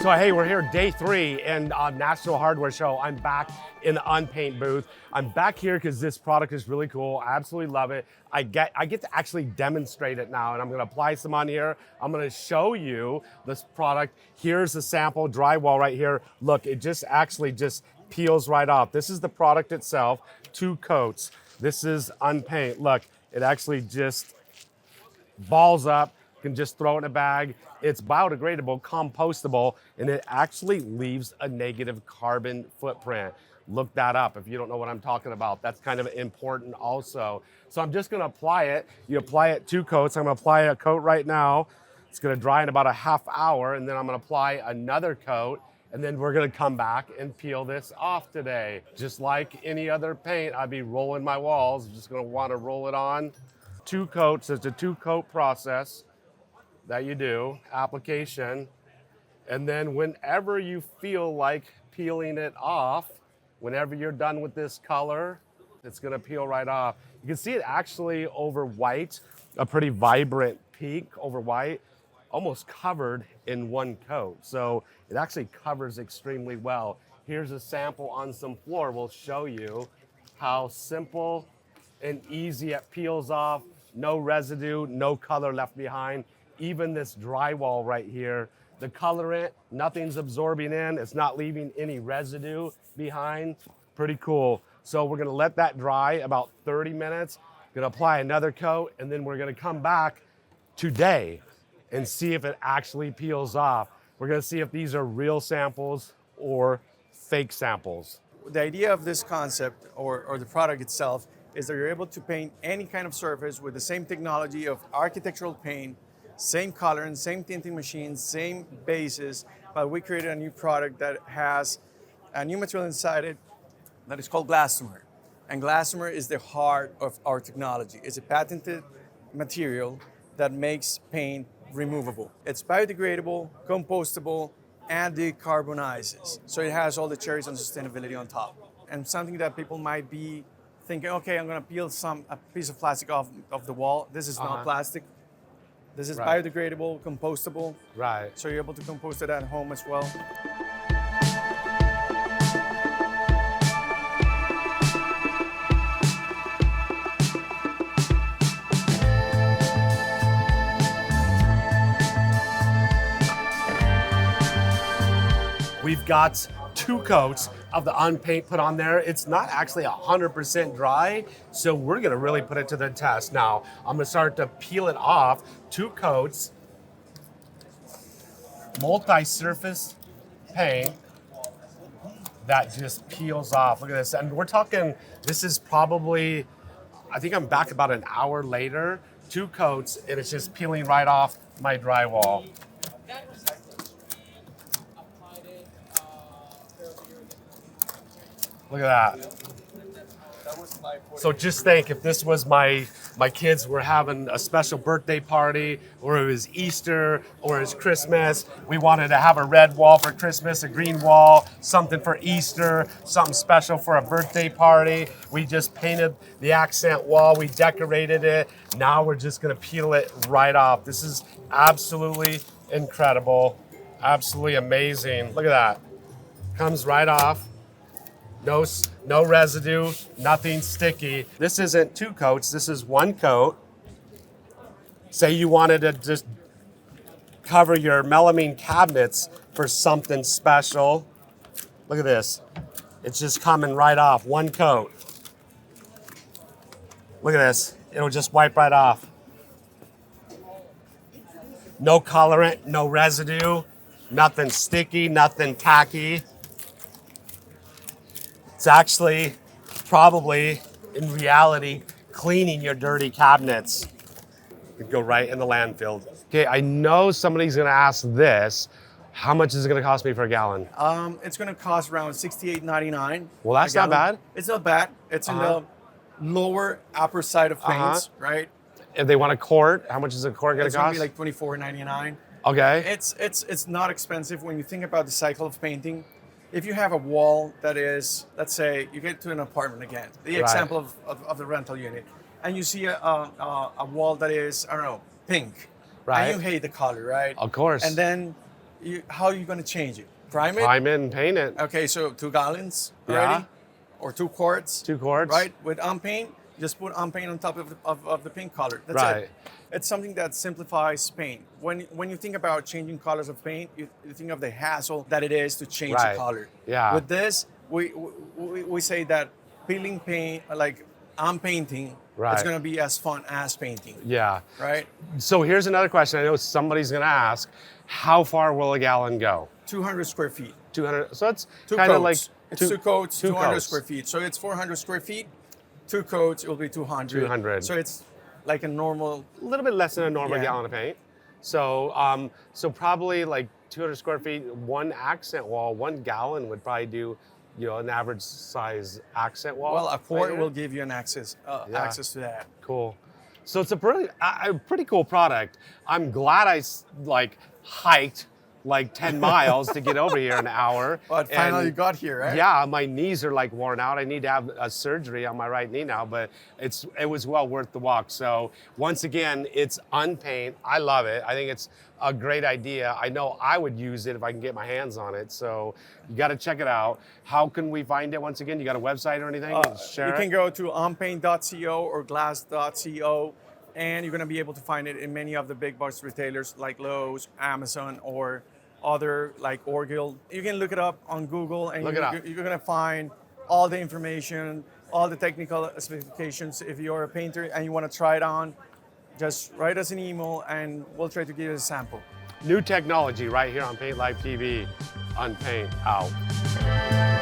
So hey, we're here day 3 in National Hardware Show. I'm back in the Unpaint booth. I'm back here because this product is really cool. I absolutely love it. I get to actually demonstrate it now, and I'm gonna apply some on here. I'm gonna show you this product. Here's the sample drywall right here. Look, it just actually peels right off. This is the product itself, 2 coats. This is Unpaint. Look, it actually just balls up. Can just throw it in a bag. It's biodegradable, compostable, and it actually leaves a negative carbon footprint. Look that up if you don't know what I'm talking about. That's kind of important also. So I'm just gonna apply it. You apply it 2 coats. I'm gonna apply a coat right now. It's gonna dry in about a half hour, and then I'm gonna apply another coat, and then we're gonna come back and peel this off today. Just like any other paint, I'd be rolling my walls. I'm just gonna wanna roll it on. 2 coats, it's a 2-coat process that you do, application, and then whenever you feel like peeling it off, whenever you're done with this color, it's gonna peel right off. You can see it actually over white, a pretty vibrant pink over white, almost covered in 1 coat. So it actually covers extremely well. Here's a sample on some floor. We'll show you how simple and easy it peels off. No residue, no color left behind. Even this drywall right here, the colorant, nothing's absorbing in. It's not leaving any residue behind. Pretty cool. So we're gonna let that dry about 30 minutes. Gonna apply another coat, and then we're gonna come back today and see if it actually peels off. We're gonna see if these are real samples or fake samples. The idea of this concept or the product itself is that you're able to paint any kind of surface with the same technology of architectural paint, same color and same tinting machines, same bases, but we created a new product that has a new material inside it that is called GlassR. And GlassR is the heart of our technology. It's a patented material that makes paint removable. It's biodegradable, compostable, and decarbonizes. So it has all the cherries on sustainability on top. And something that people might be thinking, okay, I'm gonna peel a piece of plastic off of the wall. This is not plastic. This is biodegradable, compostable. Right. So you're able to compost it at home as well. We've got 2 coats of the Unpaint put on there. It's not actually 100% dry, so we're gonna really put it to the test. Now, I'm gonna start to peel it off. 2 coats, multi-surface paint that just peels off. Look at this, and we're talking, this is probably, I think I'm back about an hour later, 2 coats, and it's just peeling right off my drywall. Look at that. So just think, if this was my kids were having a special birthday party, or it was Easter, or it was Christmas, we wanted to have a red wall for Christmas, a green wall, something for Easter, something special for a birthday party. We just painted the accent wall, we decorated it. Now we're just gonna peel it right off. This is absolutely incredible, absolutely amazing. Look at that, comes right off. No residue, nothing sticky. This isn't 2 coats, this is 1 coat. Say you wanted to just cover your melamine cabinets for something special. Look at this. It's just coming right off, 1 coat. Look at this, it'll just wipe right off. No colorant, no residue, nothing sticky, nothing tacky. It's actually probably, in reality, cleaning your dirty cabinets. It'd go right in the landfill. Okay, I know somebody's gonna ask this. How much is it gonna cost me for a gallon? It's gonna cost around $68.99. Well, that's not bad. It's not bad. It's in the lower upper side of paints, right? If they want a quart, how much is a quart gonna It's cost? gonna be like $24.99. Okay. It's not expensive when you think about the cycle of painting. If you have a wall that is, let's say, you get to an apartment again, the example of the rental unit, and you see a wall that is, I don't know, pink, right? And you hate the color, right? Of course. And then how are you going to change it? Prime it? Prime it and paint it. Okay, so 2 gallons Yeah. already, or 2 quarts. 2 quarts. Right, with on paint, just put on paint on top of the paint color. That's Right. it. It's something that simplifies paint. When you think about changing colors of paint, you think of the hassle that it is to change Right. the color. Yeah. With this, we say that peeling paint, like on painting, Right. it's going to be as fun as painting. Yeah. Right. So here's another question. I know somebody's going to ask, how far will a gallon go? 200 square feet. 200. So it's 2 kind of like coats. It's 2 coats, 200 coats. square feet. So it's 400 square feet. 2 coats, it will be 200. 200. So it's like a normal. A little bit less than a normal Yeah. gallon of paint. So, so probably like 200 square feet, 1 accent wall, 1 gallon would probably do, you know, an average size accent wall. Well, a quart right will here. give you an access to that. Cool. So it's a pretty cool product. I'm glad I like hiked like 10 miles to get over here in an hour. But finally And you got here, right? yeah, my knees are like worn out. I need to have a surgery on my right knee now, but it was well worth the walk. So once again, it's unpaint. I love it. I think it's a great idea. I know I would use it if I can get my hands on it. So you got to check it out. How can we find it once again? You got a website or anything? Share You it? can go to onpaint.co or glass.co, and you're going to be able to find it in many of the big box retailers like Lowe's, Amazon, or other like Orgill. You can look it up on Google, and Look it up. you're going to find all the information, all the technical specifications. If you're a painter and you want to try it on, just write us an email and we'll try to give you a sample. New technology right here on Paint Live TV. Unpaint out.